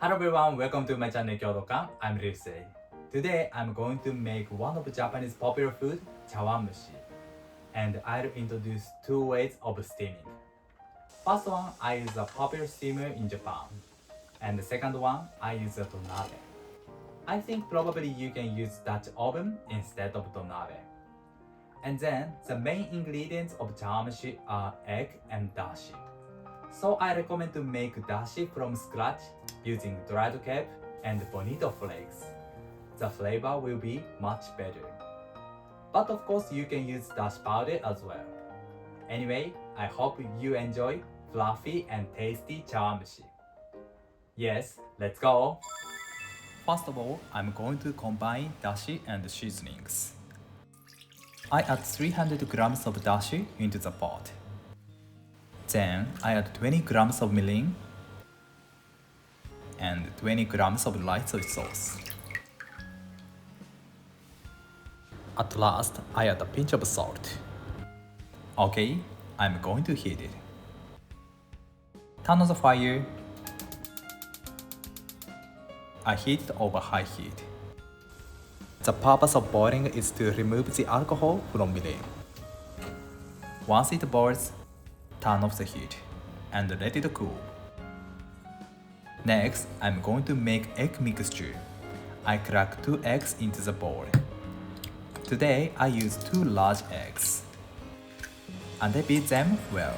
Hello everyone, welcome to my channel Kyodokan. I'm Ryusei. Today I'm going to make one of Japanese popular food, chawan mushi. And I'll introduce two ways of steaming. First one, I use a popular steamer in Japan. And the second one, I use a donabe. I think probably you can use Dutch oven instead of donabe. And then, the main ingredients of chawan mushi are egg and dashi. So I recommend to make dashi from scratch using dried kelp and bonito flakes. The flavor will be much better. But of course you can use dashi powder as well. Anyway, I hope you enjoy fluffy and tasty chawan mushi. Yes, let's go! First of all, I'm going to combine dashi and seasonings. I add 300 grams of dashi into the pot. Then I add 20 grams of mirin and 20 grams of light soy sauce. At last, I add a pinch of salt. Okay, I'm going to heat it. Turn on the fire. I heat it over high heat. The purpose of boiling is to remove the alcohol from mirin. Once it boils, turn off the heat and let it cool. Next, I'm going to make egg mixture. I crack 2 eggs into the bowl. Today, I use 2 large eggs. And I beat them well.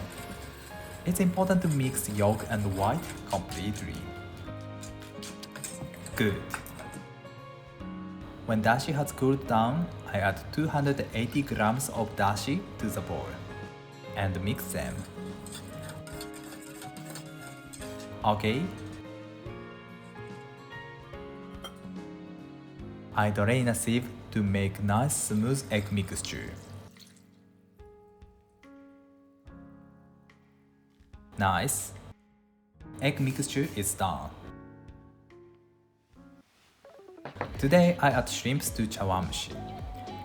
It's important to mix yolk and white completely. Good. When dashi has cooled down, I add 280 grams of dashi to the bowl and mix them. Okay. I drain a sieve to make nice smooth egg mixture. Nice. Egg mixture is done. Today I add shrimps to chawan mushi.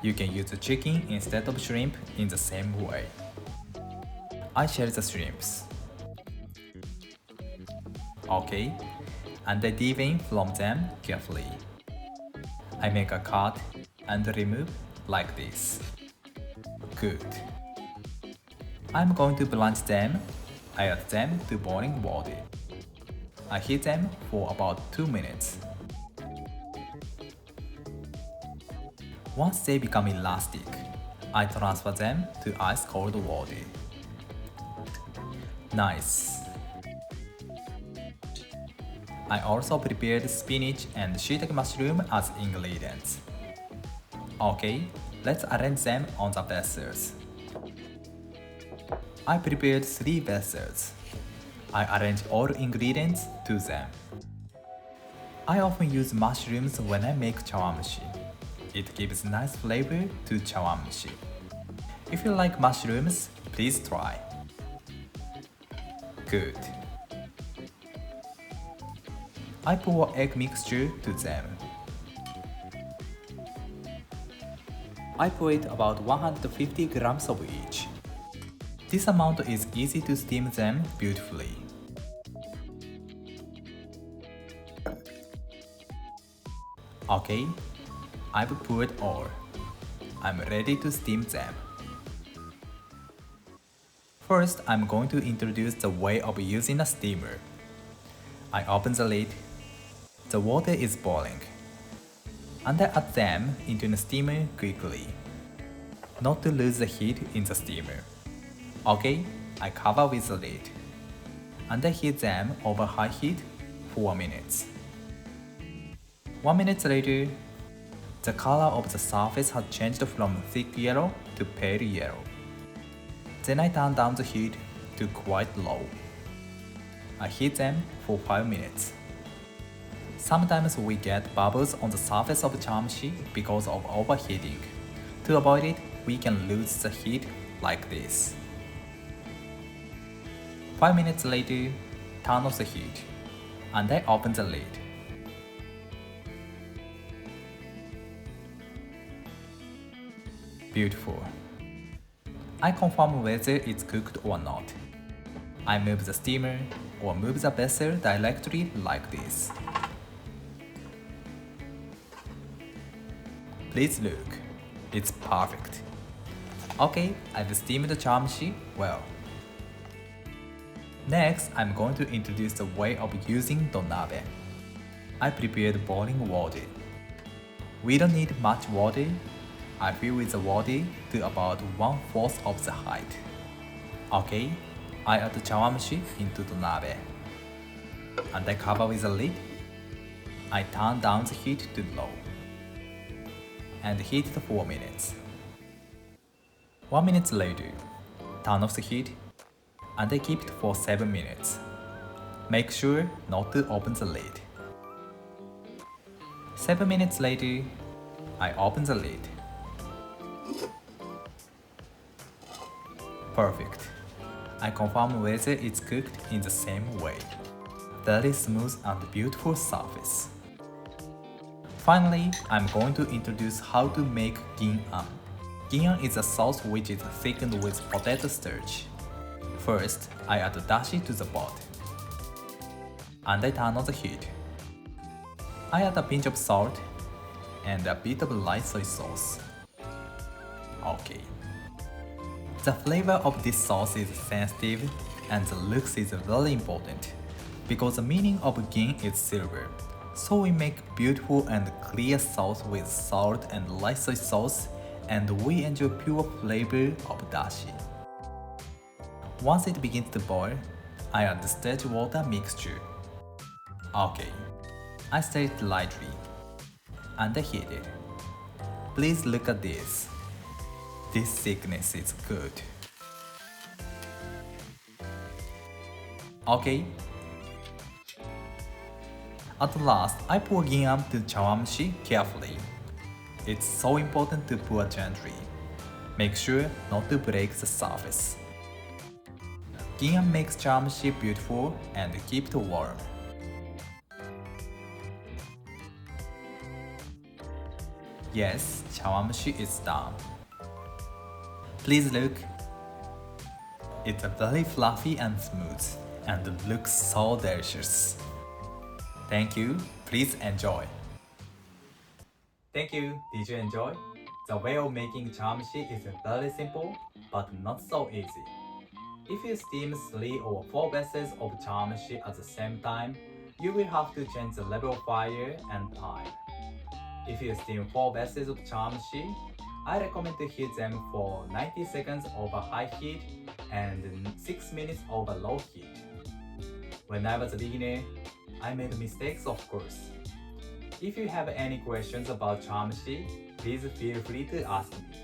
You can use chicken instead of shrimp in the same way. I shell the shrimps. Okay, and I devein from them carefully. I make a cut and remove like this. Good. I'm going to blanch them. I add them to boiling water. I heat them for about 2 minutes. Once they become elastic, I transfer them to ice cold water. Nice. I also prepared spinach and shiitake mushroom as ingredients. Okay, let's arrange them on the vessels. I prepared 3 vessels. I arrange all ingredients to them. I often use mushrooms when I make chawan mushi. It gives nice flavor to chawan mushi. If you like mushrooms, please try. Good. I pour egg mixture to them. I put about 150 grams of each. This amount is easy to steam them beautifully. Okay, I've poured all. I'm ready to steam them. First, I'm going to introduce the way of using a steamer. I open the lid. The water is boiling. And I add them into the steamer quickly, not to lose the heat in the steamer. Okay, I cover with the lid. And I heat them over high heat for 1 minute. 1 minute later, the color of the surface had changed from thick yellow to pale yellow. Then I turn down the heat to quite low. I heat them for 5 minutes. Sometimes we get bubbles on the surface of chawan mushi because of overheating. To avoid it, we can lose the heat like this. 5 minutes later, turn off the heat, and I open the lid. Beautiful. I confirm whether it's cooked or not. I move the steamer, or move the vessel directly like this. Please look, it's perfect. Okay, I've steamed the chawanmushi well. Next, I'm going to introduce the way of using donabe. I prepared boiling water. We don't need much water. I fill with the water to about 1/4 of the height. Okay, I add the chawanmushi into donabe. And I cover with a lid. I turn down the heat to low. And heat it for 4 minutes. 1 minute later, turn off the heat and I keep it for 7 minutes. Make sure not to open the lid. 7 minutes later, I open the lid. Perfect. I confirm whether it's cooked in the same way. Very smooth and beautiful surface. Finally, I'm going to introduce how to make gin'an. Gin'an is a sauce which is thickened with potato starch. First, I add dashi to the pot. And I turn on the heat. I add a pinch of salt and a bit of light soy sauce. Okay. The flavor of this sauce is sensitive and the looks is very important because the meaning of gin is silver. So we make beautiful and clear sauce with salt and light soy sauce and we enjoy pure flavor of dashi. Once it begins to boil, I add the stirred water mixture. Okay, I stir it lightly and I heat it. Please look at this. This thickness is good. Okay. At last, I pour gin'an to chawanmushi carefully. It's so important to pour gently. Make sure not to break the surface. Gin'an makes chawanmushi beautiful and keep it warm. Yes, chawanmushi is done. Please look. It's very fluffy and smooth and looks so delicious. Thank you. Please enjoy. Thank you. Did you enjoy? The way of making chawanmushi is very simple, but not so easy. If you steam 3 or 4 vessels of chawanmushi at the same time, you will have to change the level of fire and time. If you steam 4 vessels of chawanmushi, I recommend to heat them for 90 seconds over high heat and 6 minutes over low heat. When I was a beginner, I made mistakes of course. If you have any questions about chawanmushi, please feel free to ask me.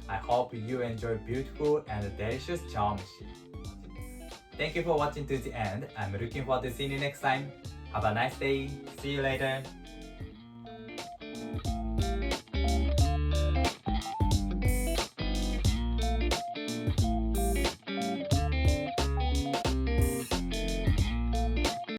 I hope you enjoy beautiful and delicious chawanmushi. Thank you for watching to the end. I'm looking forward to seeing you next time. Have a nice day. See you later.